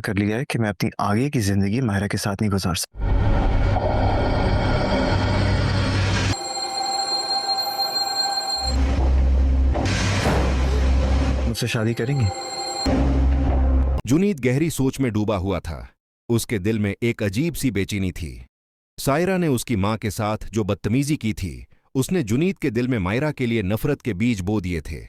कर लिया है कि मैं अपनी आगे की ज़िंदगी माहिरा के साथ नहीं गुजार सकता। मुझसे शादी करेंगे? जुनीद गहरी सोच में डूबा हुआ था। उसके दिल में एक अजीब सी बेचैनी थी। सायरा ने उसकी मां के साथ जो बदतमीजी की थी, उसने जुनीद के दिल में मायरा के लिए नफरत के बीज बो दिए थे।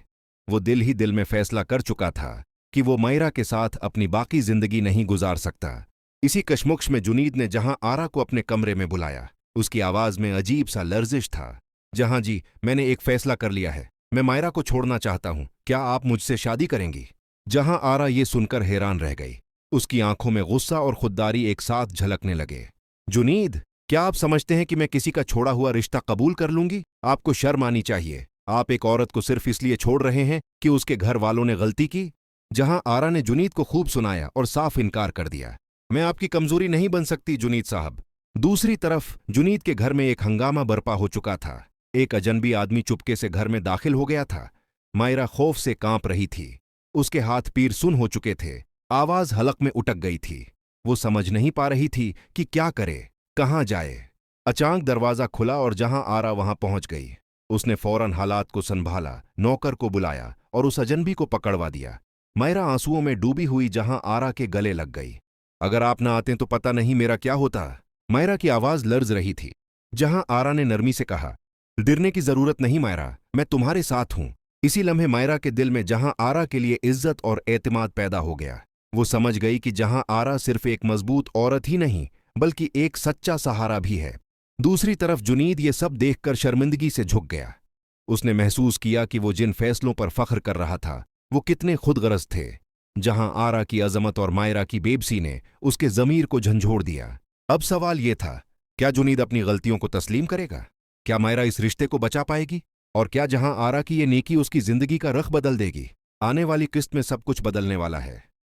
वो दिल ही दिल में फैसला कर चुका था कि वो मायरा के साथ अपनी बाकी जिंदगी नहीं गुजार सकता। इसी कशमुकश में जुनीद ने जहां आरा को अपने कमरे में बुलाया, उसकी आवाज में अजीब सा लर्जिश था। जहां जी, मैंने एक फैसला कर लिया है। मैं मायरा को छोड़ना चाहता हूं। क्या आप मुझसे शादी करेंगी? जहां आरा ये सुनकर हैरान रह गई। उसकी आंखों में गुस्सा और खुददारी एक साथ झलकने लगे। जुनीद, क्या आप समझते हैं कि मैं किसी का छोड़ा हुआ रिश्ता कबूल कर लूंगी? आपको शर्म आनी चाहिए। आप एक औरत को सिर्फ इसलिए छोड़ रहे हैं कि उसके घर वालों ने गलती की। जहां आरा ने जुनीद को खूब सुनाया और साफ इनकार कर दिया। मैं आपकी कमजोरी नहीं बन सकती जुनीद साहब। दूसरी तरफ जुनीद के घर में एक हंगामा बर्पा हो चुका था। एक अजनबी आदमी चुपके से घर में दाखिल हो गया था। मायरा खौफ से कांप रही थी। उसके हाथ पीर सुन हो चुके थे। आवाज हलक में उटक गई थी। वो समझ नहीं पा रही थी कि क्या करे, कहां जाए। अचानक दरवाजा खुला और जहां आरा वहां पहुंच गई। उसने फौरन हालात को संभाला, नौकर को बुलाया और उस अजनबी को पकड़वा दिया। मायरा आंसुओं में डूबी हुई जहां आरा के गले लग गई। अगर आप ना आते तो पता नहीं मेरा क्या होता। मायरा की आवाज लर्ज रही थी। जहां आरा ने नरमी से कहा, डरने की जरूरत नहीं मायरा, मैं तुम्हारे साथ हूं। इसी लम्हे मायरा के दिल में जहां आरा के लिए इज्जत और एतमाद पैदा हो गया। वो समझ गई कि जहां आरा सिर्फ एक मजबूत औरत ही नहीं, बल्कि एक सच्चा सहारा भी है। दूसरी तरफ जुनीद ये सब देखकर शर्मिंदगी से झुक गया। उसने महसूस किया कि वो जिन फैसलों पर फख्र कर रहा था, वो कितने खुदगर्ज थे। जहां आरा की अजमत और मायरा की बेबसी ने उसके जमीर को झंझोड़ दिया। अब सवाल ये था, क्या जुनीद अपनी गलतियों को तस्लीम करेगा? क्या मायरा इस रिश्ते को बचा पाएगी? और क्या जहां आरा की ये नेकी उसकी जिंदगी का रख बदल देगी? आने वाली किस्त में सब कुछ बदलने वाला है।